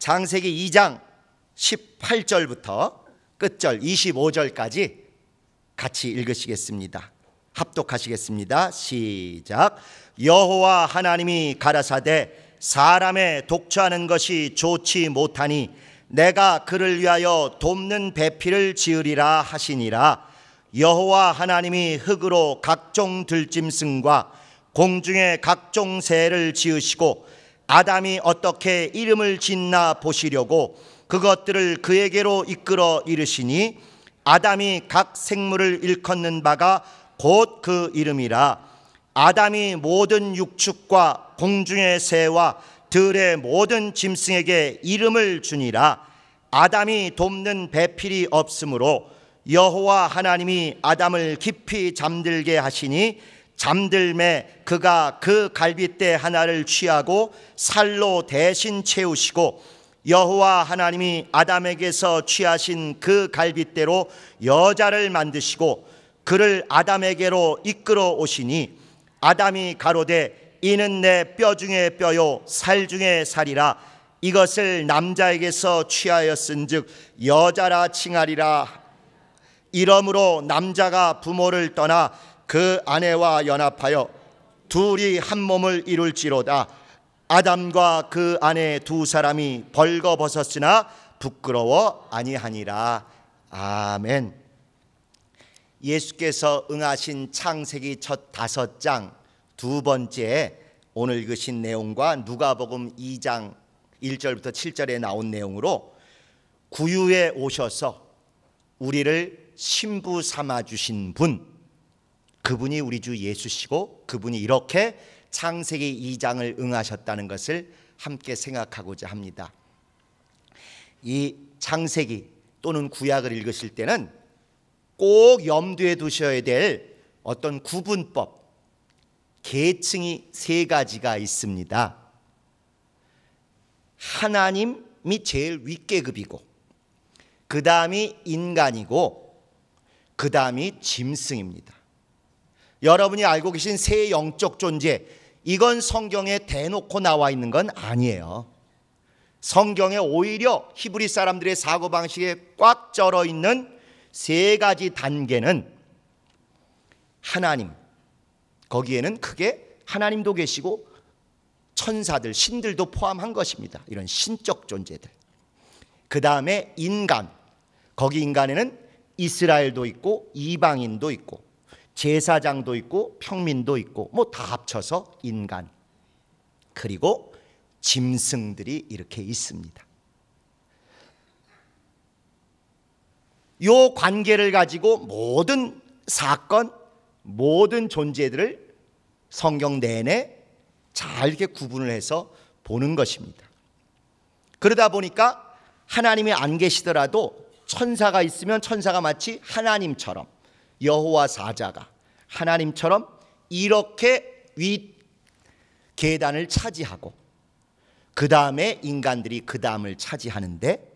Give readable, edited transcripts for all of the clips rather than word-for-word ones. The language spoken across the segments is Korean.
창세기 2장 18절부터 끝절 25절까지 같이 읽으시겠습니다. 합독하시겠습니다. 시작. 여호와 하나님이 가라사대 사람의 독주하는 것이 좋지 못하니 내가 그를 위하여 돕는 배필을 지으리라 하시니라. 여호와 하나님이 흙으로 각종 들짐승과 공중의 각종 새를 지으시고 아담이 어떻게 이름을 짓나 보시려고 그것들을 그에게로 이끌어 이르시니 아담이 각 생물을 일컫는 바가 곧 그 이름이라. 아담이 모든 육축과 공중의 새와 들의 모든 짐승에게 이름을 주니라. 아담이 돕는 배필이 없으므로 여호와 하나님이 아담을 깊이 잠들게 하시니 잠들매 그가 그 갈빗대 하나를 취하고 살로 대신 채우시고 여호와 하나님이 아담에게서 취하신 그 갈빗대로 여자를 만드시고 그를 아담에게로 이끌어 오시니 아담이 가로되 이는 내 뼈 중에 뼈요 살 중에 살이라. 이것을 남자에게서 취하였은즉 여자라 칭하리라. 이러므로 남자가 부모를 떠나 그 아내와 연합하여 둘이 한 몸을 이룰지로다. 아담과 그 아내 두 사람이 벌거벗었으나 부끄러워 아니하니라. 아멘. 예수께서 응하신 창세기 첫 5장 두 번째 오늘 읽으신 내용과 누가복음 2장 1절부터 7절에 나온 내용으로 구유에 오셔서 우리를 신부 삼아 주신 분, 그분이 우리 주 예수시고 그분이 이렇게 창세기 2장을 응하셨다는 것을 함께 생각하고자 합니다. 이 창세기 또는 구약을 읽으실 때는 꼭 염두에 두셔야 될 어떤 구분법, 계층이 3가지가 있습니다. 하나님이 제일 윗계급이고 그 다음이 인간이고 그 다음이 짐승입니다. 여러분이 알고 계신 새 영적 존재, 이건 성경에 대놓고 나와 있는 건 아니에요. 성경에 오히려 히브리 사람들의 사고방식에 꽉 쩔어 있는 3가지 단계는 하나님, 거기에는 크게 하나님도 계시고 천사들, 신들도 포함한 것입니다. 이런 신적 존재들. 그 다음에 인간, 거기 인간에는 이스라엘도 있고 이방인도 있고 제사장도 있고 평민도 있고 뭐 다 합쳐서 인간. 그리고 짐승들이 이렇게 있습니다. 이 관계를 가지고 모든 사건, 모든 존재들을 성경 내내 잘 이렇게 구분을 해서 보는 것입니다. 그러다 보니까 하나님이 안 계시더라도 천사가 있으면 천사가 마치 하나님처럼, 여호와 사자가 하나님처럼 이렇게 윗 계단을 차지하고 그 다음에 인간들이 그 다음을 차지하는데,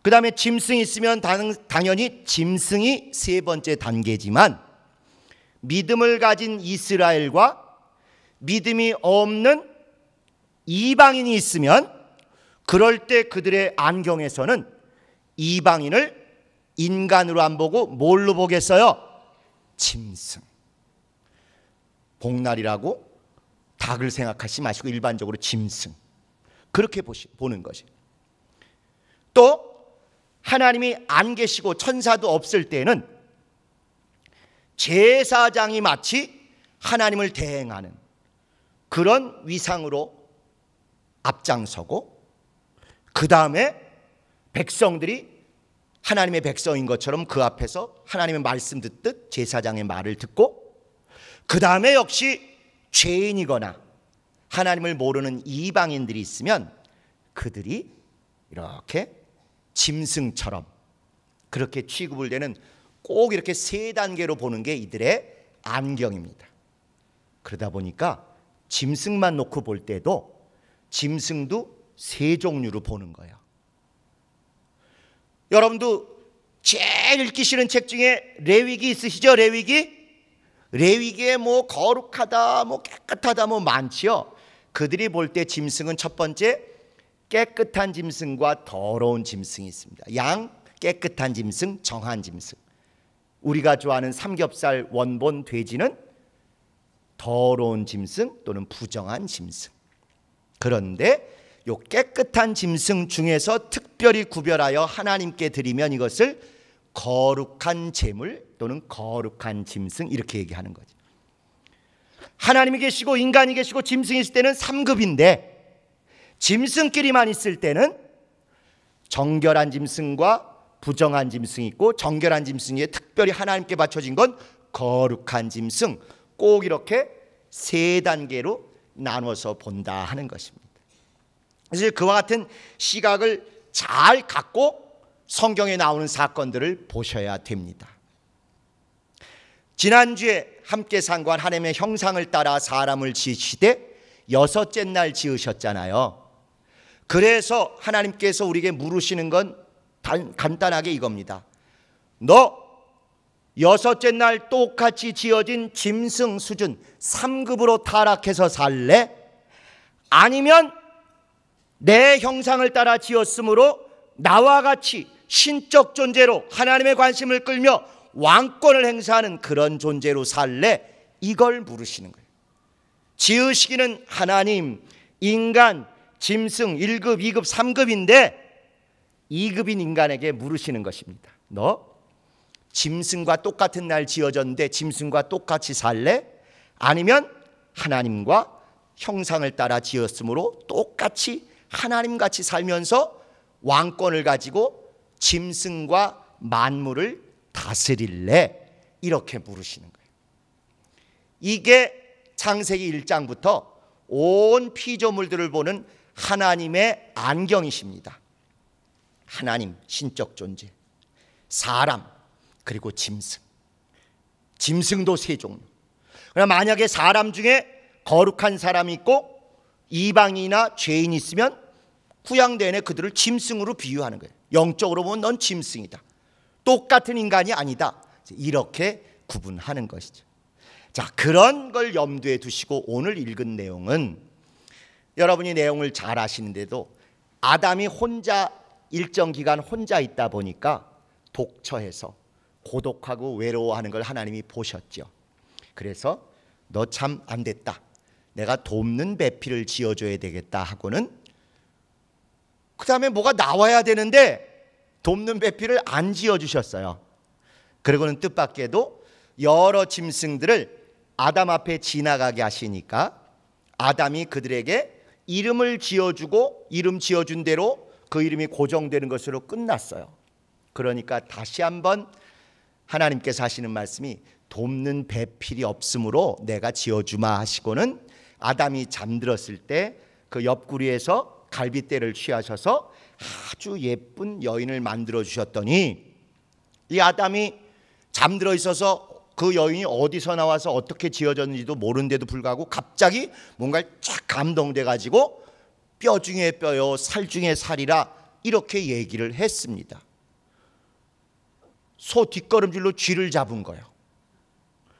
그 다음에 짐승이 있으면 당연히 짐승이 3번째 단계지만 믿음을 가진 이스라엘과 믿음이 없는 이방인이 있으면 그럴 때 그들의 안경에서는 이방인을 인간으로 안 보고 뭘로 보겠어요? 짐승. 복날이라고 닭을 생각하지 마시고 일반적으로 짐승. 그렇게 보는 것이. 또 하나님이 안 계시고 천사도 없을 때는 제사장이 마치 하나님을 대행하는 그런 위상으로 앞장서고, 그 다음에 백성들이 하나님의 백성인 것처럼 그 앞에서 하나님의 말씀 듣듯 제사장의 말을 듣고, 그 다음에 역시 죄인이거나 하나님을 모르는 이방인들이 있으면 그들이 이렇게 짐승처럼 그렇게 취급을 되는, 꼭 이렇게 3단계로 보는 게 이들의 안경입니다. 그러다 보니까 짐승만 놓고 볼 때도 짐승도 3종류로 보는 거예요. 여러분도 제일 읽기 싫은 책 중에 레위기 있으시죠? 레위기에 뭐 거룩하다, 뭐 깨끗하다, 뭐 많지요. 그들이 볼 때 짐승은 첫 번째 깨끗한 짐승과 더러운 짐승이 있습니다. 양, 깨끗한 짐승, 정한 짐승. 우리가 좋아하는 삼겹살, 원본, 돼지는 더러운 짐승 또는 부정한 짐승. 그런데 요 깨끗한 짐승 중에서 특별히 구별하여 하나님께 드리면 이것을 거룩한 제물 또는 거룩한 짐승 이렇게 얘기하는 거죠. 하나님이 계시고 인간이 계시고 짐승이 있을 때는 3급인데 짐승끼리만 있을 때는 정결한 짐승과 부정한 짐승이 있고, 정결한 짐승에 특별히 하나님께 바쳐진 건 거룩한 짐승, 꼭 이렇게 3단계로 나눠서 본다 하는 것입니다. 그래서 그와 같은 시각을 잘 갖고 성경에 나오는 사건들을 보셔야 됩니다. 지난주에 함께 상고한 하나님의 형상을 따라 사람을 지으시되 6째 날 지으셨잖아요. 그래서 하나님께서 우리에게 물으시는 건 간단하게 이겁니다. 너 6째 날 똑같이 지어진 짐승 수준 3급으로 타락해서 살래? 아니면 내 형상을 따라 지었으므로 나와 같이 신적 존재로 하나님의 관심을 끌며 왕권을 행사하는 그런 존재로 살래? 이걸 물으시는 거예요. 지으시기는 하나님, 인간, 짐승 1급, 2급, 3급인데 2급인 인간에게 물으시는 것입니다. 너 짐승과 똑같은 날 지어졌는데 짐승과 똑같이 살래? 아니면 하나님과 형상을 따라 지었으므로 똑같이 하나님같이 살면서 왕권을 가지고 짐승과 만물을 다스릴래? 이렇게 물으시는 거예요. 이게 창세기 1장부터 온 피조물들을 보는 하나님의 안경이십니다. 하나님, 신적 존재, 사람, 그리고 짐승. 짐승도 3종류. 그러나 만약에 사람 중에 거룩한 사람이 있고 이방인이나 죄인이 있으면 구약 내내 그들을 짐승으로 비유하는 거예요. 영적으로 보면 넌 짐승이다. 똑같은 인간이 아니다. 이렇게 구분하는 것이죠. 자, 그런 걸 염두에 두시고 오늘 읽은 내용은 여러분이 내용을 잘 아시는데도 아담이 혼자 일정 기간 혼자 있다 보니까 독처해서 고독하고 외로워하는 걸 하나님이 보셨죠. 그래서 너 참 안 됐다. 내가 돕는 배필을 지어줘야 되겠다 하고는 그 다음에 뭐가 나와야 되는데 돕는 배필을 안 지어주셨어요. 그리고는 뜻밖에도 여러 짐승들을 아담 앞에 지나가게 하시니까 아담이 그들에게 이름을 지어주고 이름 지어준 대로 그 이름이 고정되는 것으로 끝났어요. 그러니까 다시 한번 하나님께서 하시는 말씀이 돕는 배필이 없으므로 내가 지어주마 하시고는 아담이 잠들었을 때 그 옆구리에서 갈빗대를 취하셔서 아주 예쁜 여인을 만들어 주셨더니 이 아담이 잠들어 있어서 그 여인이 어디서 나와서 어떻게 지어졌는지도 모르는데도 불구하고 갑자기 뭔가 쫙 감동돼 가지고 뼈 중에 뼈요 살 중에 살이라 이렇게 얘기를 했습니다. 소 뒷걸음질로 쥐를 잡은 거예요.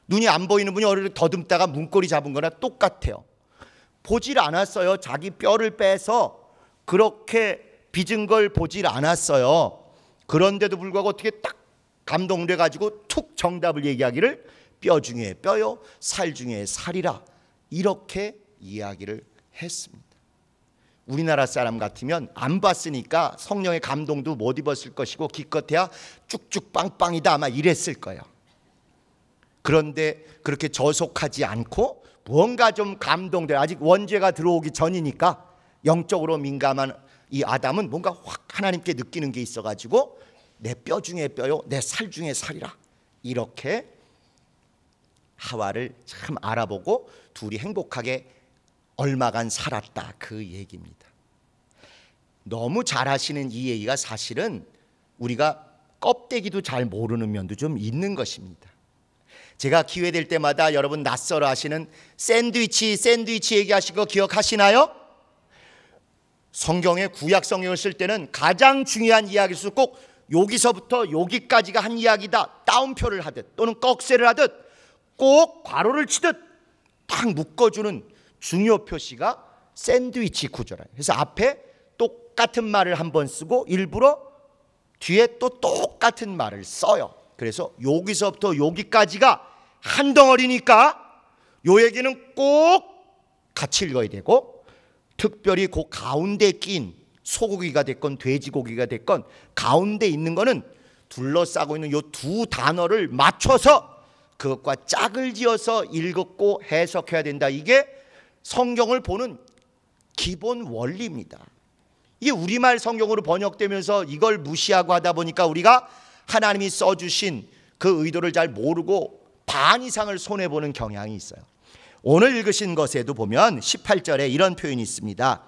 눈이 안 보이는 분이 어디를 더듬다가 문고리 잡은 거나 똑같아요. 보질 않았어요. 자기 뼈를 빼서 그렇게 빚은 걸 보질 않았어요. 그런데도 불구하고 어떻게 딱 감동돼 가지고 툭 정답을 얘기하기를 뼈 중에 뼈요 살 중에 살이라 이렇게 이야기를 했습니다. 우리나라 사람 같으면 안 봤으니까 성령의 감동도 못 입었을 것이고 기껏해야 쭉쭉 빵빵이다 아마 이랬을 거예요. 그런데 그렇게 저속하지 않고 뭔가 좀 감동돼, 아직 원죄가 들어오기 전이니까 영적으로 민감한 이 아담은 뭔가 확 하나님께 느끼는 게 있어가지고 내 뼈 중에 뼈요 내 살 중에 살이라 이렇게 하와를 참 알아보고 둘이 행복하게 얼마간 살았다 그 얘기입니다. 너무 잘하시는 이 얘기가 사실은 우리가 껍데기도 잘 모르는 면도 좀 있는 것입니다. 제가 기회 될 때마다 여러분 낯설어 하시는 샌드위치 얘기하신 거 기억하시나요? 성경의 구약 성경을 쓸 때는 가장 중요한 이야기일수록 꼭 여기서부터 여기까지가 한 이야기다 따옴표를 하듯 또는 꺽쇠를 하듯 꼭 괄호를 치듯 딱 묶어주는 중요 표시가 샌드위치 구조라요. 그래서 앞에 똑 똑같은 말을 한 번 쓰고 일부러 뒤에 또 똑같은 말을 써요. 그래서 여기서부터 여기까지가 한 덩어리니까 요 얘기는 꼭 같이 읽어야 되고, 특별히 그 가운데 낀 소고기가 됐건 돼지고기가 됐건 가운데 있는 거는 둘러싸고 있는 요 두 단어를 맞춰서 그것과 짝을 지어서 읽고 해석해야 된다. 이게 성경을 보는 기본 원리입니다. 이게 우리말 성경으로 번역되면서 이걸 무시하고 하다 보니까 우리가 하나님이 써주신 그 의도를 잘 모르고 반 이상을 손해보는 경향이 있어요. 오늘 읽으신 것에도 보면 18절에 이런 표현이 있습니다.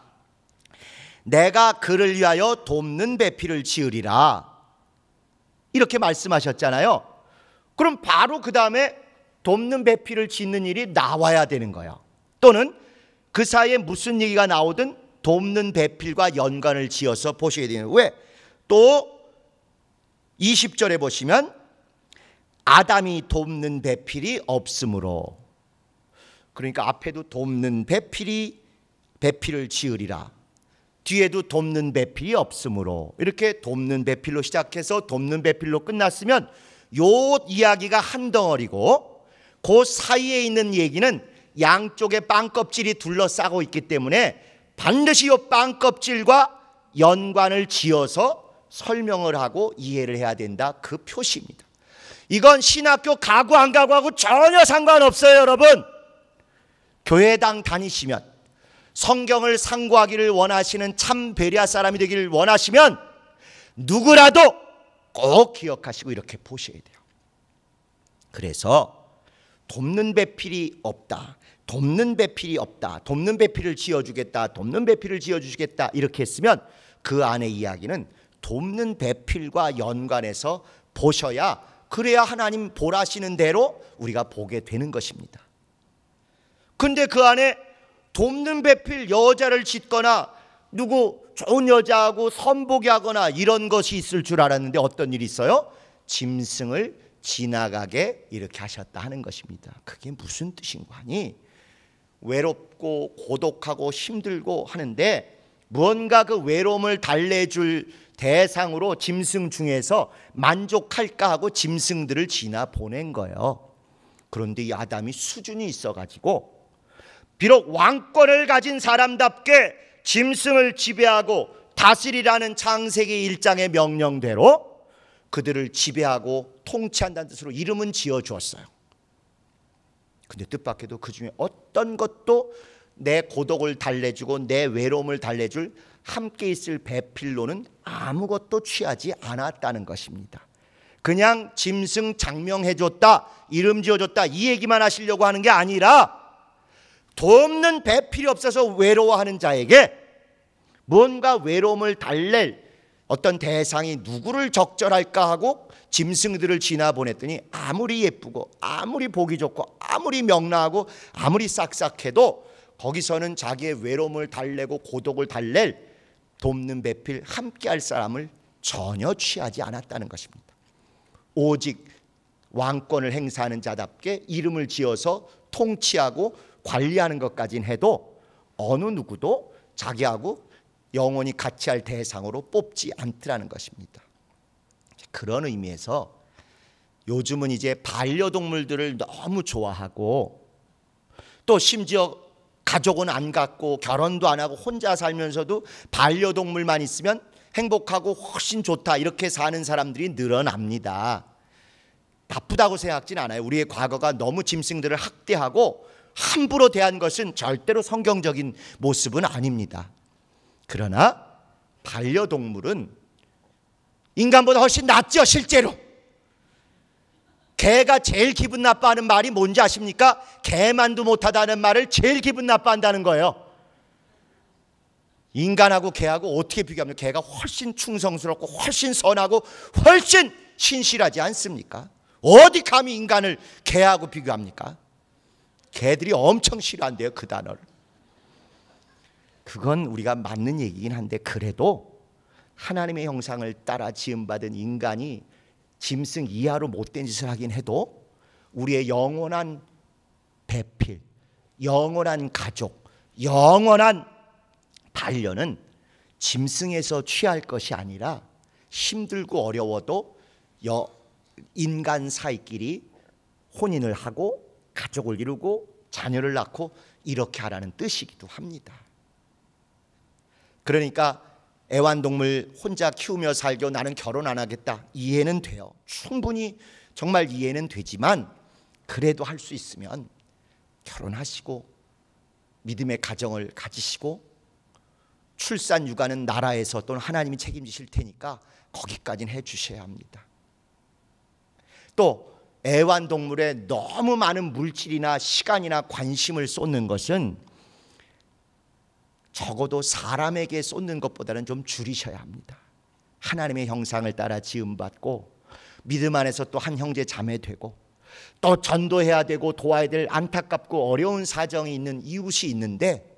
내가 그를 위하여 돕는 배필을 지으리라, 이렇게 말씀하셨잖아요. 그럼 바로 그 다음에 돕는 배필을 짓는 일이 나와야 되는 거예요. 또는 그 사이에 무슨 얘기가 나오든 돕는 배필과 연관을 지어서 보셔야 돼요. 왜? 또 20절에 보시면 아담이 돕는 배필이 없으므로, 그러니까 앞에도 돕는 배필을 지으리라, 뒤에도 돕는 배필이 없으므로, 이렇게 돕는 배필로 시작해서 돕는 배필로 끝났으면 요 이야기가 한 덩어리고, 그 사이에 있는 얘기는 양쪽에 빵껍질이 둘러싸고 있기 때문에 반드시 요 빵껍질과 연관을 지어서 설명을 하고 이해를 해야 된다, 그 표시입니다. 이건 신학교 가고 안 가고하고 전혀 상관없어요. 여러분, 교회당 다니시면, 성경을 상고하기를 원하시는 참 베레아 사람이 되기를 원하시면 누구라도 꼭 기억하시고 이렇게 보셔야 돼요. 그래서 돕는 배필이 없다, 돕는 배필이 없다, 돕는 배필을 지어주겠다, 돕는 배필을 지어주시겠다, 이렇게 했으면 그 안의 이야기는 돕는 배필과 연관해서 보셔야, 그래야 하나님 보라시는 대로 우리가 보게 되는 것입니다. 근데 그 안에 돕는 배필, 여자를 짓거나 누구 좋은 여자하고 선보게 하거나 이런 것이 있을 줄 알았는데 어떤 일이 있어요? 짐승을 지나가게 이렇게 하셨다 하는 것입니다. 그게 무슨 뜻인 거 아니? 외롭고 고독하고 힘들고 하는데 무언가 그 외로움을 달래줄 대상으로 짐승 중에서 만족할까 하고 짐승들을 지나 보낸 거예요. 그런데 이 아담이 수준이 있어가지고 비록 왕권을 가진 사람답게 짐승을 지배하고 다스리라는 창세기 1장의 명령대로 그들을 지배하고 통치한다는 뜻으로 이름은 지어주었어요. 근데 뜻밖에도 그 중에 어떤 것도 내 고독을 달래주고 내 외로움을 달래줄 함께 있을 배필로는 아무것도 취하지 않았다는 것입니다. 그냥 짐승 장명해줬다, 이름 지어줬다, 이 얘기만 하시려고 하는 게 아니라 돕는 배필이 없어서 외로워하는 자에게 뭔가 외로움을 달랠 어떤 대상이 누구를 적절할까 하고 짐승들을 지나 보냈더니 아무리 예쁘고 아무리 보기 좋고 아무리 명랑하고 아무리 싹싹해도 거기서는 자기의 외로움을 달래고 고독을 달랠 돕는 배필 함께할 사람을 전혀 취하지 않았다는 것입니다. 오직 왕권을 행사하는 자답게 이름을 지어서 통치하고 관리하는 것까지는 해도 어느 누구도 자기하고 영원히 같이 할 대상으로 뽑지 않더라는 것입니다. 그런 의미에서 요즘은 이제 반려동물들을 너무 좋아하고 또 심지어 가족은 안 갖고 결혼도 안 하고 혼자 살면서도 반려동물만 있으면 행복하고 훨씬 좋다, 이렇게 사는 사람들이 늘어납니다. 나쁘다고 생각하진 않아요. 우리의 과거가 너무 짐승들을 학대하고 함부로 대한 것은 절대로 성경적인 모습은 아닙니다. 그러나 반려동물은 인간보다 훨씬 낫죠. 실제로 개가 제일 기분 나빠하는 말이 뭔지 아십니까? 개만도 못하다는 말을 제일 기분 나빠한다는 거예요. 인간하고 개하고 어떻게 비교합니까? 개가 훨씬 충성스럽고 훨씬 선하고 훨씬 신실하지 않습니까? 어디 감히 인간을 개하고 비교합니까? 개들이 엄청 싫어한대요, 그 단어를. 그건 우리가 맞는 얘기긴 한데, 그래도 하나님의 형상을 따라 지음받은 인간이 짐승 이하로 못된 짓을 하긴 해도 우리의 영원한 배필, 영원한 가족, 영원한 반려는 짐승에서 취할 것이 아니라 힘들고 어려워도 인간 사이끼리 혼인을 하고 가족을 이루고 자녀를 낳고 이렇게 하라는 뜻이기도 합니다. 그러니까 애완동물 혼자 키우며 살고 나는 결혼 안 하겠다, 이해는 돼요. 충분히 정말 이해는 되지만 그래도 할 수 있으면 결혼하시고 믿음의 가정을 가지시고 출산 육아는 나라에서 또는 하나님이 책임지실 테니까 거기까지는 해주셔야 합니다. 또 애완동물에 너무 많은 물질이나 시간이나 관심을 쏟는 것은 적어도 사람에게 쏟는 것보다는 좀 줄이셔야 합니다. 하나님의 형상을 따라 지음받고 믿음 안에서 또 한 형제 자매 되고 또 전도해야 되고 도와야 될 안타깝고 어려운 사정이 있는 이웃이 있는데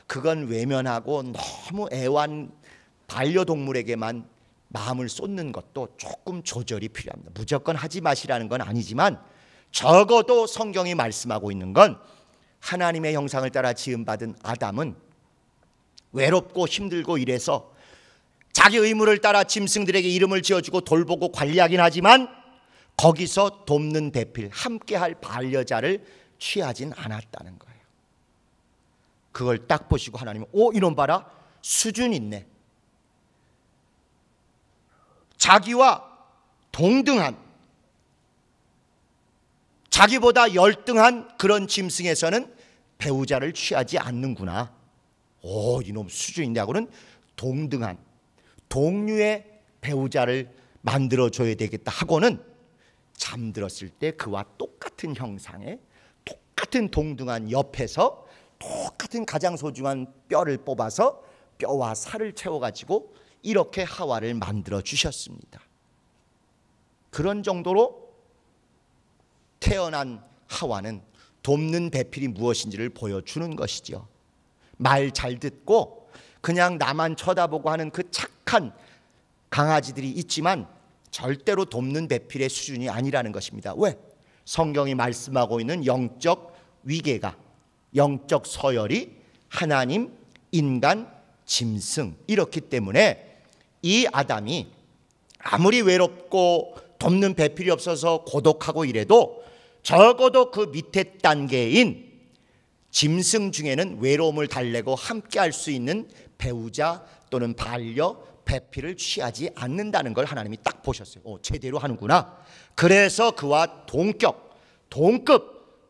그건 외면하고 너무 애완 반려동물에게만 마음을 쏟는 것도 조금 조절이 필요합니다. 무조건 하지 마시라는 건 아니지만 적어도 성경이 말씀하고 있는 건 하나님의 형상을 따라 지음받은 아담은 외롭고 힘들고 이래서 자기 의무를 따라 짐승들에게 이름을 지어주고 돌보고 관리하긴 하지만 거기서 돕는 배필, 함께할 반려자를 취하진 않았다는 거예요. 그걸 딱 보시고 하나님은 이놈 봐라, 수준 있네. 자기와 동등한, 자기보다 열등한 그런 짐승에서는 배우자를 취하지 않는구나. 이놈 수준 있네 하고는 동등한 동류의 배우자를 만들어줘야 되겠다 하고는 잠들었을 때 그와 똑같은 형상의 똑같은 동등한 옆에서 똑같은 가장 소중한 뼈를 뽑아서 뼈와 살을 채워가지고 이렇게 하와를 만들어 주셨습니다. 그런 정도로 태어난 하와는 돕는 배필이 무엇인지를 보여주는 것이죠. 말 잘 듣고 그냥 나만 쳐다보고 하는 그 착한 강아지들이 있지만 절대로 돕는 배필의 수준이 아니라는 것입니다. 왜? 성경이 말씀하고 있는 영적 위계가, 영적 서열이 하나님, 인간, 짐승 이렇기 때문에 이 아담이 아무리 외롭고 돕는 배필이 없어서 고독하고 이래도 적어도 그 밑에 단계인 짐승 중에는 외로움을 달래고 함께 할 수 있는 배우자 또는 반려, 배필을 취하지 않는다는 걸 하나님이 딱 보셨어요. 제대로 하는구나. 그래서 그와 동급,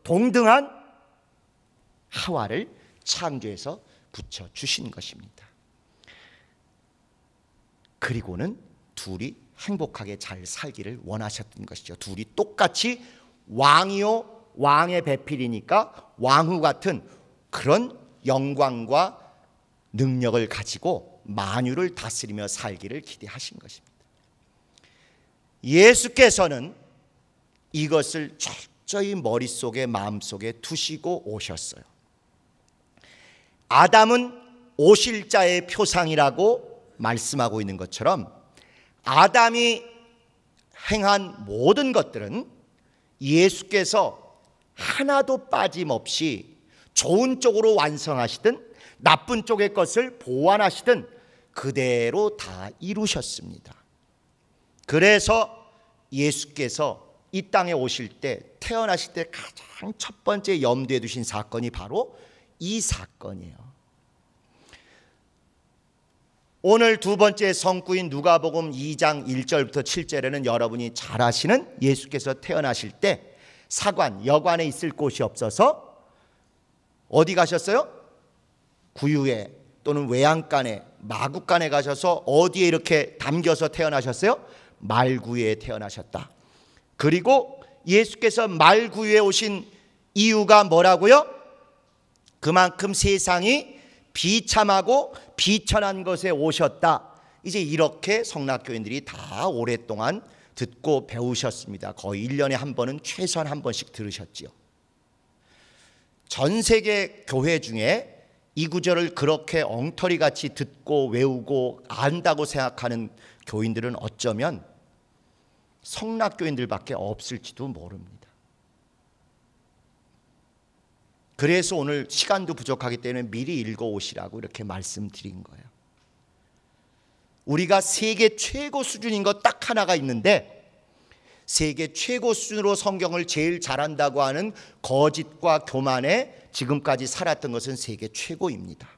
동등한 하와를 창조해서 붙여주신 것입니다. 그리고는 둘이 행복하게 잘 살기를 원하셨던 것이죠. 둘이 똑같이 왕이요, 왕의 배필이니까 왕후 같은 그런 영광과 능력을 가지고 만유를 다스리며 살기를 기대하신 것입니다. 예수께서는 이것을 철저히 머릿속에 마음속에 두시고 오셨어요. 아담은 오실 자의 표상이라고 말씀하고 있는 것처럼 아담이 행한 모든 것들은 예수께서 하나도 빠짐없이 좋은 쪽으로 완성하시든 나쁜 쪽의 것을 보완하시든 그대로 다 이루셨습니다. 그래서 예수께서 이 땅에 오실 때, 태어나실 때 가장 첫 번째 염두에 두신 사건이 바로 이 사건이에요. 오늘 두 번째 성구인 누가복음 2장 1절부터 7절에는 여러분이 잘 아시는 예수께서 태어나실 때 사관, 여관에 있을 곳이 없어서 어디 가셨어요? 구유에 또는 외양간에, 마구간에 가셔서 어디에 이렇게 담겨서 태어나셨어요? 말구유에 태어나셨다. 그리고 예수께서 말구유에 오신 이유가 뭐라고요? 그만큼 세상이 비참하고 비천한 것에 오셨다. 이제 이렇게 성락교인들이 다 오랫동안 듣고 배우셨습니다. 거의 1년에 한 번은 최소한 한 번씩 들으셨지요. 전 세계 교회 중에 이 구절을 그렇게 엉터리같이 듣고 외우고 안다고 생각하는 교인들은 어쩌면 성락교인들밖에 없을지도 모릅니다. 그래서 오늘 시간도 부족하기 때문에 미리 읽어오시라고 이렇게 말씀드린 거예요. 우리가 세계 최고 수준인 것 딱 하나가 있는데, 세계 최고 수준으로 성경을 제일 잘한다고 하는 거짓과 교만에 지금까지 살았던 것은 세계 최고입니다.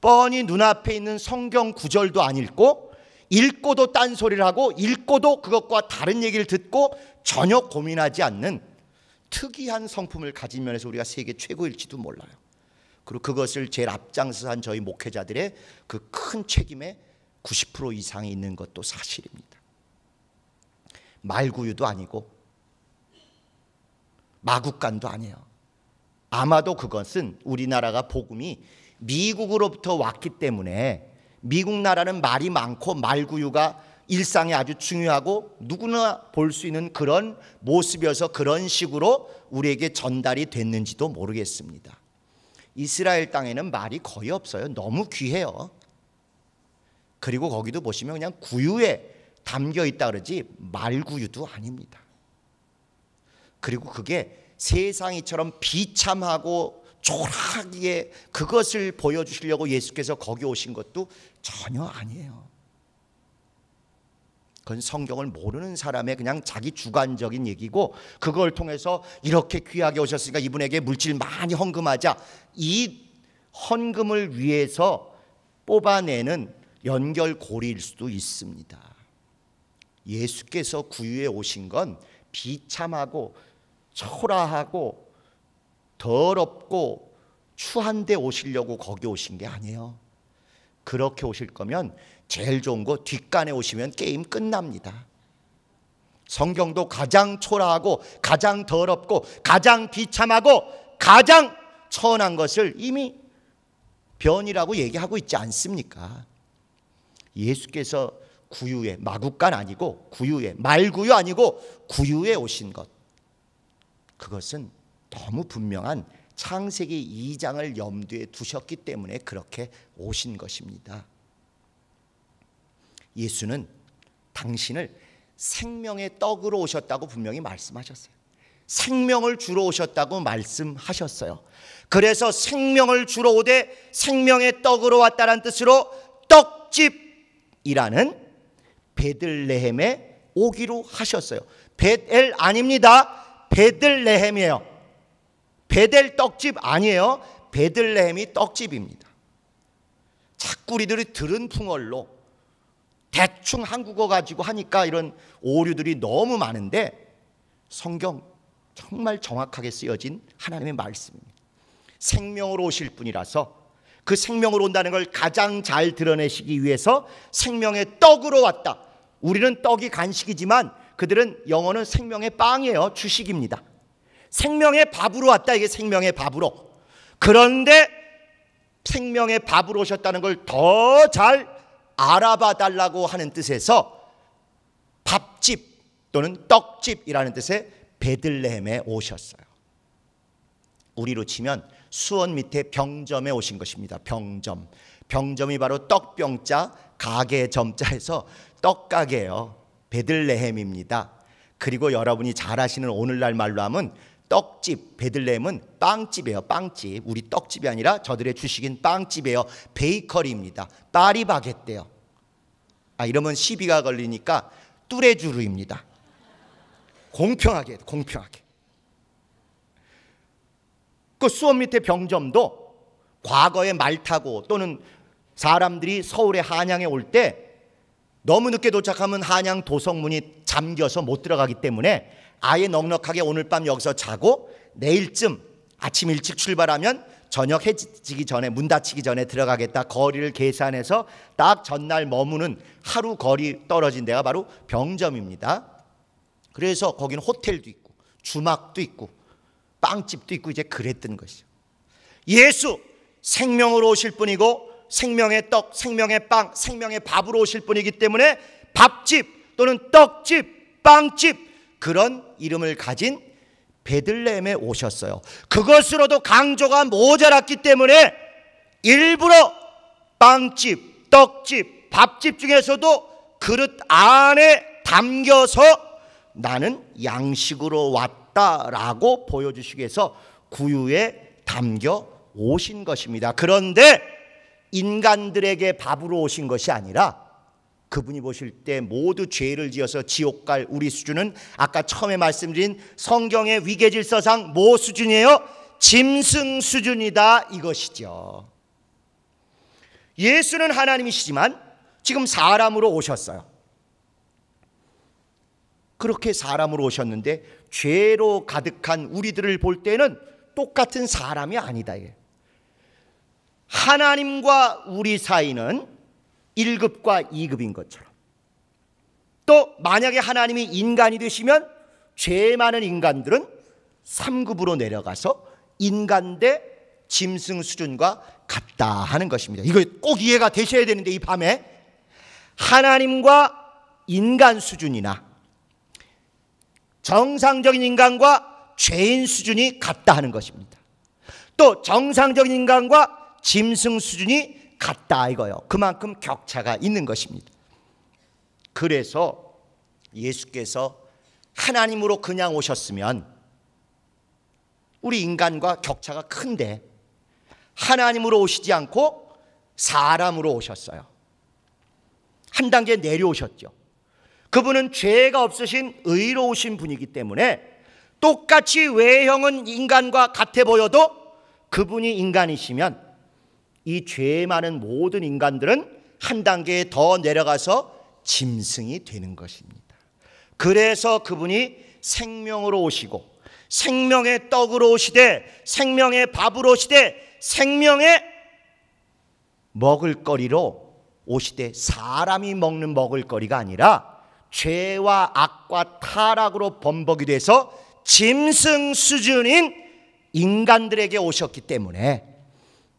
뻔히 눈앞에 있는 성경 구절도 안 읽고, 읽고도 딴소리를 하고, 읽고도 그것과 다른 얘기를 듣고 전혀 고민하지 않는 특이한 성품을 가진 면에서 우리가 세계 최고일지도 몰라요. 그리고 그것을 제일 앞장서서 한 저희 목회자들의 그 큰 책임의 90% 이상이 있는 것도 사실입니다. 말구유도 아니고 마국간도 아니에요. 아마도 그것은 우리나라가 복음이 미국으로부터 왔기 때문에, 미국 나라는 말이 많고 말구유가 일상에 아주 중요하고 누구나 볼 수 있는 그런 모습이어서 그런 식으로 우리에게 전달이 됐는지도 모르겠습니다. 이스라엘 땅에는 말이 거의 없어요. 너무 귀해요. 그리고 거기도 보시면 그냥 구유에 담겨 있다 그러지 말구유도 아닙니다. 그리고 그게 세상이처럼 비참하고 초라하기에 그것을 보여주시려고 예수께서 거기 오신 것도 전혀 아니에요. 그건 성경을 모르는 사람의 그냥 자기 주관적인 얘기고, 그걸 통해서 이렇게 귀하게 오셨으니까 이분에게 물질 많이 헌금하자, 이 헌금을 위해서 뽑아내는 연결고리일 수도 있습니다. 예수께서 구유에 오신 건 비참하고 초라하고 더럽고 추한 데 오시려고 거기 오신 게 아니에요. 그렇게 오실 거면 제일 좋은 거 뒷간에 오시면 게임 끝납니다. 성경도 가장 초라하고 가장 더럽고 가장 비참하고 가장 천한 것을 이미 변이라고 얘기하고 있지 않습니까? 예수께서 구유에, 마국간 아니고 구유에, 말구유 아니고 구유에 오신 것, 그것은 너무 분명한 창세기 2장을 염두에 두셨기 때문에 그렇게 오신 것입니다. 예수는 당신을 생명의 떡으로 오셨다고 분명히 말씀하셨어요. 생명을 주러 오셨다고 말씀하셨어요. 그래서 생명을 주러 오되 생명의 떡으로 왔다는 뜻으로 떡집이라는 베들레헴에 오기로 하셨어요. 베델 아닙니다. 베들레헴이에요. 베델 떡집 아니에요. 베들레헴이 떡집입니다. 자꾸 우리들이 들은 풍월로 대충 한국어 가지고 하니까 이런 오류들이 너무 많은데, 성경 정말 정확하게 쓰여진 하나님의 말씀입니다. 생명으로 오실 분이라서 그 생명으로 온다는 걸 가장 잘 드러내시기 위해서 생명의 떡으로 왔다. 우리는 떡이 간식이지만 그들은 영어는 생명의 빵이에요. 주식입니다. 생명의 밥으로 왔다. 이게 생명의 밥으로. 그런데 생명의 밥으로 오셨다는 걸 더 잘 알아봐 달라고 하는 뜻에서 밥집 또는 떡집이라는 뜻의 베들레헴에 오셨어요. 우리로 치면 수원 밑에 병점에 오신 것입니다. 병점. 병점이 바로 떡병자, 가게 점자에서 떡가게예요. 베들레헴입니다. 그리고 여러분이 잘 아시는 오늘날 말로 하면 떡집, 베들레헴은 빵집이에요. 빵집. 우리 떡집이 아니라 저들의 주식인 빵집이에요. 베이커리입니다. 파리바게뜨예요. 이러면 시비가 걸리니까 뚜레쥬르입니다. 공평하게, 공평하게. 그 수원 밑에 병점도 과거에 말 타고 또는 사람들이 서울에 한양에 올 때 너무 늦게 도착하면 한양 도성문이 잠겨서 못 들어가기 때문에 아예 넉넉하게 오늘 밤 여기서 자고 내일쯤 아침 일찍 출발하면 저녁 해 지기 전에, 문 닫히기 전에 들어가겠다. 거리를 계산해서 딱 전날 머무는 하루 거리 떨어진 데가 바로 병점입니다. 그래서 거기는 호텔도 있고 주막도 있고 빵집도 있고 이제 그랬던 것이죠. 예수 생명으로 오실 분이고 생명의 떡, 생명의 빵, 생명의 밥으로 오실 분이기 때문에 밥집 또는 떡집, 빵집, 그런 이름을 가진 베들레헴에 오셨어요. 그것으로도 강조가 모자랐기 때문에 일부러 빵집, 떡집, 밥집 중에서도 그릇 안에 담겨서 나는 양식으로 왔다라고 보여주시기 위해서 구유에 담겨 오신 것입니다. 그런데 인간들에게 밥으로 오신 것이 아니라 그분이 보실 때 모두 죄를 지어서 지옥 갈 우리 수준은 아까 처음에 말씀드린 성경의 위계질서상 뭐 수준이에요? 짐승 수준이다 이것이죠. 예수는 하나님이시지만 지금 사람으로 오셨어요. 그렇게 사람으로 오셨는데 죄로 가득한 우리들을 볼 때는 똑같은 사람이 아니다. 하나님과 우리 사이는 1급과 2급인 것처럼, 또 만약에 하나님이 인간이 되시면 죄 많은 인간들은 3급으로 내려가서 인간 대 짐승 수준과 같다 하는 것입니다. 이거 꼭 이해가 되셔야 되는데, 이 밤에 하나님과 인간 수준이나 정상적인 인간과 죄인 수준이 같다 하는 것입니다. 또 정상적인 인간과 짐승 수준이 같다 이거요. 그만큼 격차가 있는 것입니다. 그래서 예수께서 하나님으로 그냥 오셨으면 우리 인간과 격차가 큰데 하나님으로 오시지 않고 사람으로 오셨어요. 한 단계 내려오셨죠. 그분은 죄가 없으신 의로우신 분이기 때문에 똑같이 외형은 인간과 같아 보여도 그분이 인간이시면 이 죄 많은 모든 인간들은 한 단계 더 내려가서 짐승이 되는 것입니다. 그래서 그분이 생명으로 오시고 생명의 떡으로 오시되 생명의 밥으로 오시되 생명의 먹을거리로 오시되 사람이 먹는 먹을거리가 아니라 죄와 악과 타락으로 범벅이 돼서 짐승 수준인 인간들에게 오셨기 때문에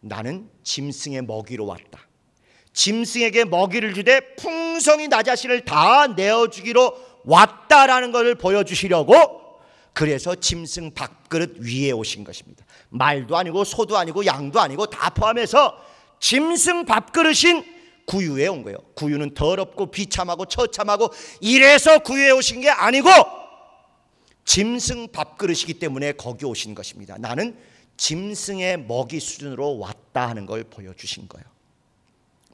나는 짐승의 먹이로 왔다. 짐승에게 먹이를 주되 풍성히 나 자신을 다 내어주기로 왔다라는 것을 보여주시려고 그래서 짐승 밥그릇 위에 오신 것입니다. 말도 아니고 소도 아니고 양도 아니고 다 포함해서 짐승 밥그릇인 구유에 온 거예요. 구유는 더럽고 비참하고 처참하고 이래서 구유에 오신 게 아니고 짐승 밥그릇이기 때문에 거기 오신 것입니다. 나는 짐승의 먹이 수준으로 왔다 하는 걸 보여주신 거예요.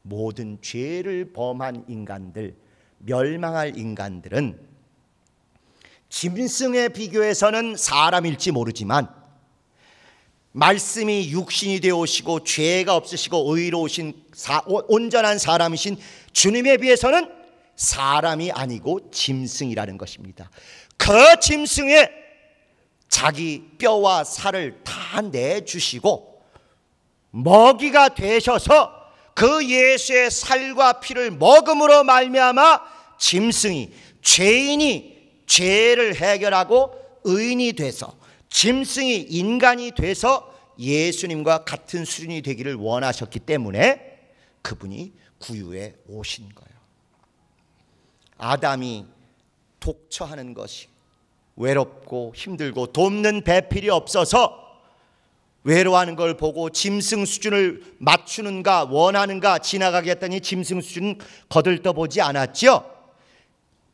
모든 죄를 범한 인간들, 멸망할 인간들은 짐승에 비교해서는 사람일지 모르지만 말씀이 육신이 되어 오시고 죄가 없으시고 의로우신 온전한 사람이신 주님에 비해서는 사람이 아니고 짐승이라는 것입니다. 그 짐승에 자기 뼈와 살을 다 내주시고 먹이가 되셔서 그 예수의 살과 피를 먹음으로 말미암아 짐승이 죄인이 죄를 해결하고 의인이 돼서 짐승이 인간이 돼서 예수님과 같은 수준이 되기를 원하셨기 때문에 그분이 구유에 오신 거예요. 아담이 독처하는 것이 외롭고 힘들고 돕는 배필이 없어서 외로워하는 걸 보고 짐승 수준을 맞추는가 원하는가 지나가게 했더니 짐승 수준은 거들떠보지 않았죠.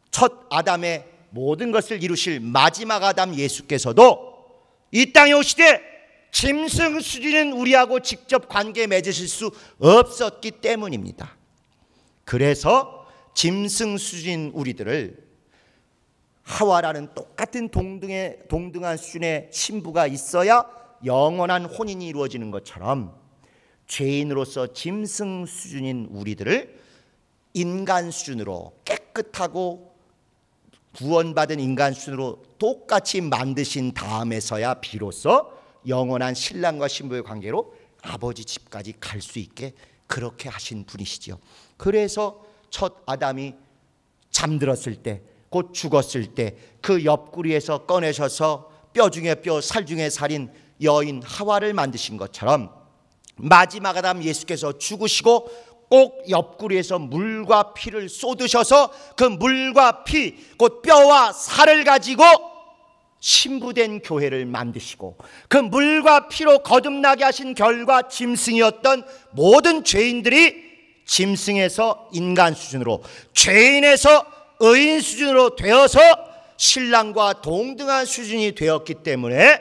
첫 아담의 모든 것을 이루실 마지막 아담 예수께서도 이 땅에 오시되 짐승 수준은 우리하고 직접 관계 맺으실 수 없었기 때문입니다. 그래서 짐승 수준인 우리들을 하와라는 똑같은 동등한 수준의 신부가 있어야 영원한 혼인이 이루어지는 것처럼 죄인으로서 짐승 수준인 우리들을 인간 수준으로 깨끗하고 구원받은 인간 수준으로 똑같이 만드신 다음에서야 비로소 영원한 신랑과 신부의 관계로 아버지 집까지 갈 수 있게 그렇게 하신 분이시죠. 그래서 첫 아담이 잠들었을 때 곧 죽었을 때 그 옆구리에서 꺼내셔서 뼈 중에 뼈 살 중에 살인 여인 하와를 만드신 것처럼 마지막 아담 예수께서 죽으시고 꼭 옆구리에서 물과 피를 쏟으셔서 그 물과 피 곧 뼈와 살을 가지고 신부된 교회를 만드시고 그 물과 피로 거듭나게 하신 결과 짐승이었던 모든 죄인들이 짐승에서 인간 수준으로 죄인에서 의인 수준으로 되어서 신랑과 동등한 수준이 되었기 때문에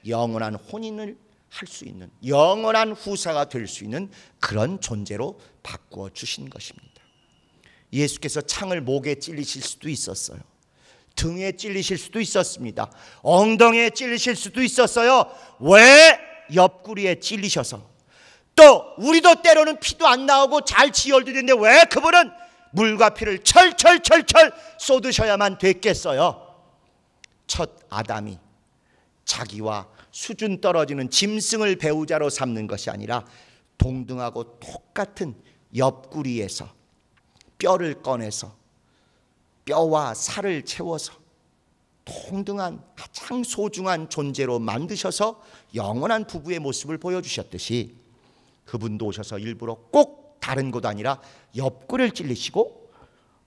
영원한 혼인을 할 수 있는, 영원한 후사가 될 수 있는 그런 존재로 바꾸어 주신 것입니다. 예수께서 창을 목에 찔리실 수도 있었어요. 등에 찔리실 수도 있었습니다. 엉덩이에 찔리실 수도 있었어요. 왜? 옆구리에 찔리셔서. 또 우리도 때로는 피도 안 나오고 잘 지혈되는데 왜 그분은 물과 피를 철철철철 쏟으셔야만 됐겠어요? 첫 아담이 자기와 수준 떨어지는 짐승을 배우자로 삼는 것이 아니라 동등하고 똑같은 옆구리에서 뼈를 꺼내서 뼈와 살을 채워서 동등한 가장 소중한 존재로 만드셔서 영원한 부부의 모습을 보여주셨듯이 그분도 오셔서 일부러 꼭 다른 곳 아니라 옆구리를 찔리시고,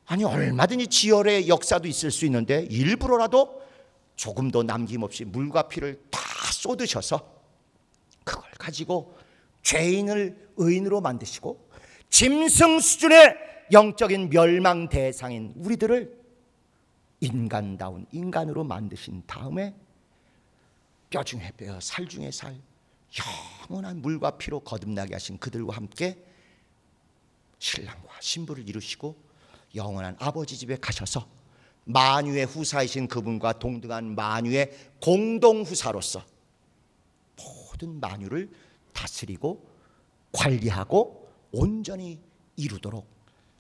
아니 얼마든지 지혈의 역사도 있을 수 있는데 일부러라도 조금도 남김없이 물과 피를 다 쏟으셔서 그걸 가지고 죄인을 의인으로 만드시고 짐승 수준의 영적인 멸망 대상인 우리들을 인간다운 인간으로 만드신 다음에 뼈 중에 뼈, 살 중에 살, 영원한 물과 피로 거듭나게 하신 그들과 함께 신랑과 신부를 이루시고 영원한 아버지 집에 가셔서 만유의 후사이신 그분과 동등한 만유의 공동후사로서 모든 만유를 다스리고 관리하고 온전히 이루도록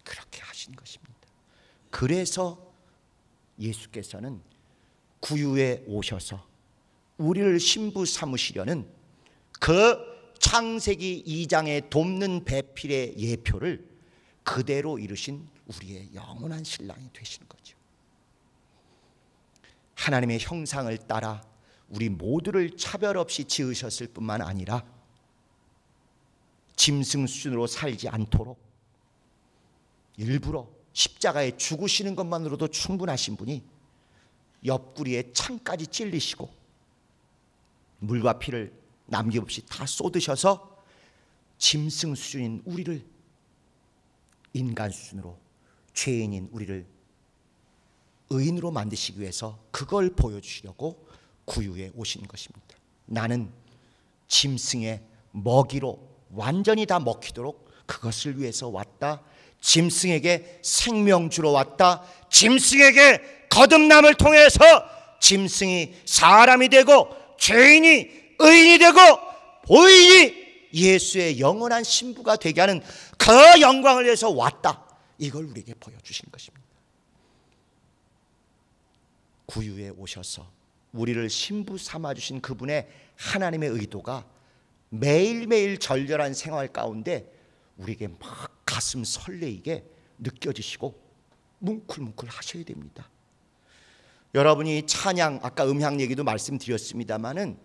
그렇게 하신 것입니다. 그래서 예수께서는 구유에 오셔서 우리를 신부 삼으시려는 그 창세기 2장의 돕는 배필의 예표를 그대로 이루신 우리의 영원한 신랑이 되시는 거죠. 하나님의 형상을 따라 우리 모두를 차별 없이 지으셨을 뿐만 아니라 짐승 수준으로 살지 않도록 일부러 십자가에 죽으시는 것만으로도 충분하신 분이 옆구리에 창까지 찔리시고 물과 피를 남김없이 다 쏟으셔서 짐승 수준인 우리를 인간 수준으로, 죄인인 우리를 의인으로 만드시기 위해서 그걸 보여주시려고 구유에 오신 것입니다. 나는 짐승의 먹이로 완전히 다 먹히도록 그것을 위해서 왔다. 짐승에게 생명 주러 왔다. 짐승에게 거듭남을 통해서 짐승이 사람이 되고 죄인이 의인이 되고 보인이 예수의 영원한 신부가 되게 하는 그 영광을 위해서 왔다. 이걸 우리에게 보여주신 것입니다. 구유에 오셔서 우리를 신부 삼아주신 그분의 하나님의 의도가 매일매일 절절한 생활 가운데 우리에게 막 가슴 설레이게 느껴지시고 뭉클뭉클 하셔야 됩니다. 여러분이 찬양, 아까 음향 얘기도 말씀드렸습니다마는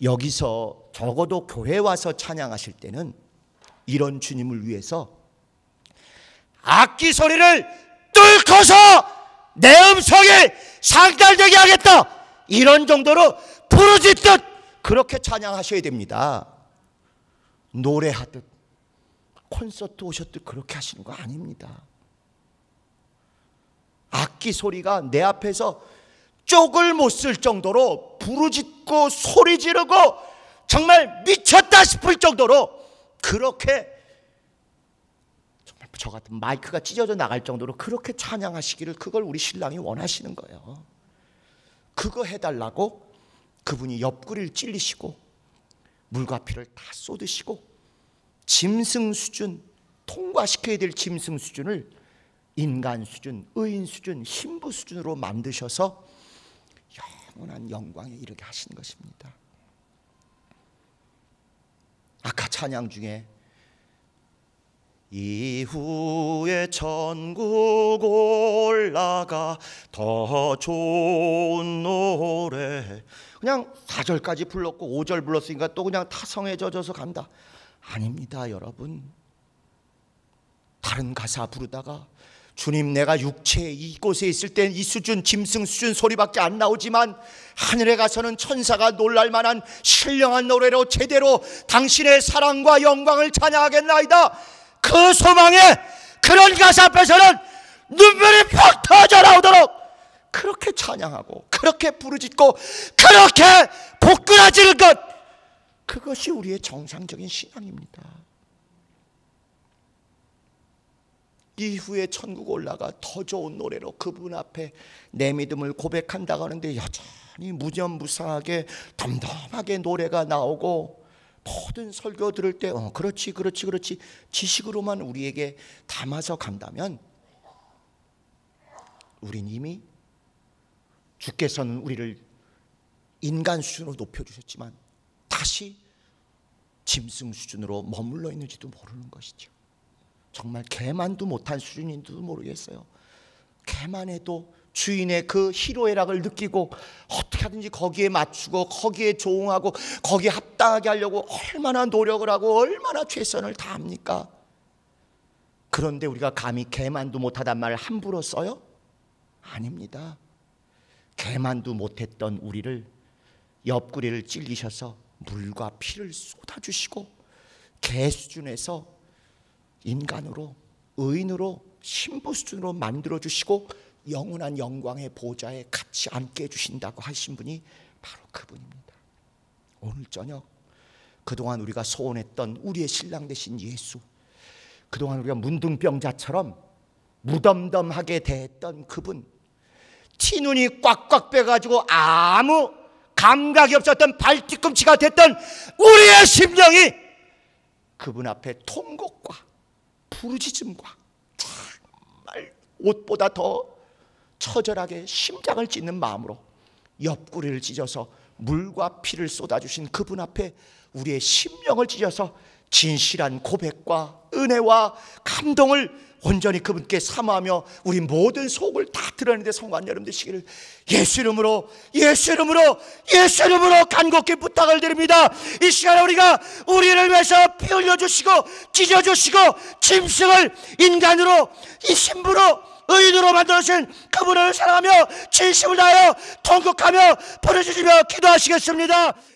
여기서 적어도 교회 와서 찬양하실 때는 이런 주님을 위해서 악기 소리를 뚫고서 내 음성이 상달되게 하겠다, 이런 정도로 부르짖듯 그렇게 찬양하셔야 됩니다. 노래하듯 콘서트 오셨듯 그렇게 하시는 거 아닙니다. 악기 소리가 내 앞에서 쪽을 못 쓸 정도로 부르짖고 소리 지르고 정말 미쳤다 싶을 정도로 그렇게 정말 저 같은 마이크가 찢어져 나갈 정도로 그렇게 찬양하시기를, 그걸 우리 신랑이 원하시는 거예요. 그거 해달라고 그분이 옆구리를 찔리시고 물과 피를 다 쏟으시고 짐승 수준, 통과시켜야 될 짐승 수준을 인간 수준, 의인 수준, 신부 수준으로 만드셔서 영원한 영광에 이르게 하신 것입니다. 아까 찬양 중에 이후에 천국 올라가 더 좋은 노래, 그냥 4절까지 불렀고 5절 불렀으니까 또 그냥 타성에 젖어서 간다. 아닙니다, 여러분. 다른 가사 부르다가 주님, 내가 육체 이곳에 있을 때 이 수준, 짐승 수준 소리밖에 안 나오지만 하늘에 가서는 천사가 놀랄 만한 신령한 노래로 제대로 당신의 사랑과 영광을 찬양하겠나이다. 그 소망에 그런 가사 앞에서는 눈물이 퍽 터져 나오도록 그렇게 찬양하고 그렇게 부르짖고 그렇게 복근아지는 것, 그것이 우리의 정상적인 신앙입니다. 이후에 천국 올라가 더 좋은 노래로 그분 앞에 내 믿음을 고백한다고 하는데 여전히 무념무상하게 덤덤하게 노래가 나오고, 모든 설교 들을 때 그렇지 지식으로만 우리에게 담아서 간다면 우린 이미 주께서는 우리를 인간 수준으로 높여주셨지만 다시 짐승 수준으로 머물러 있는지도 모르는 것이죠. 정말 개만도 못한 수준인지도 모르겠어요. 개만 해도 주인의 그 희로애락을 느끼고 어떻게 하든지 거기에 맞추고 거기에 조응하고 거기에 합당하게 하려고 얼마나 노력을 하고 얼마나 최선을 다합니까? 그런데 우리가 감히 개만도 못하단 말을 함부로 써요? 아닙니다. 개만도 못했던 우리를 옆구리를 찔리셔서 물과 피를 쏟아주시고 개 수준에서 인간으로, 의인으로, 신부 수준으로 만들어주시고 영원한 영광의 보좌에 같이 앉게 해주신다고 하신 분이 바로 그분입니다. 오늘 저녁 그동안 우리가 소원했던 우리의 신랑 되신 예수, 그동안 우리가 문둥병자처럼 무덤덤하게 대했던 그분, 티눈이 꽉꽉 빼가지고 아무 감각이 없었던 발뒤꿈치가 됐던 우리의 심령이 그분 앞에 통곡과 부르짖음과 정말 옷보다 더 처절하게 심장을 찢는 마음으로 옆구리를 찢어서 물과 피를 쏟아주신 그분 앞에 우리의 심령을 찢어서 진실한 고백과 은혜와 감동을 온전히 그분께 사모하며 우리 모든 속을 다 드러내는데 성관 여러분 되시기를 예수 이름으로 간곡히 부탁을 드립니다. 이 시간에 우리가 우리를 위해서 피 흘려주시고 찢어주시고 짐승을 인간으로, 이 신부로, 의인으로 만들어주신 그분을 사랑하며 진심을 다하여 통곡하며 부르짖으며 기도하시겠습니다.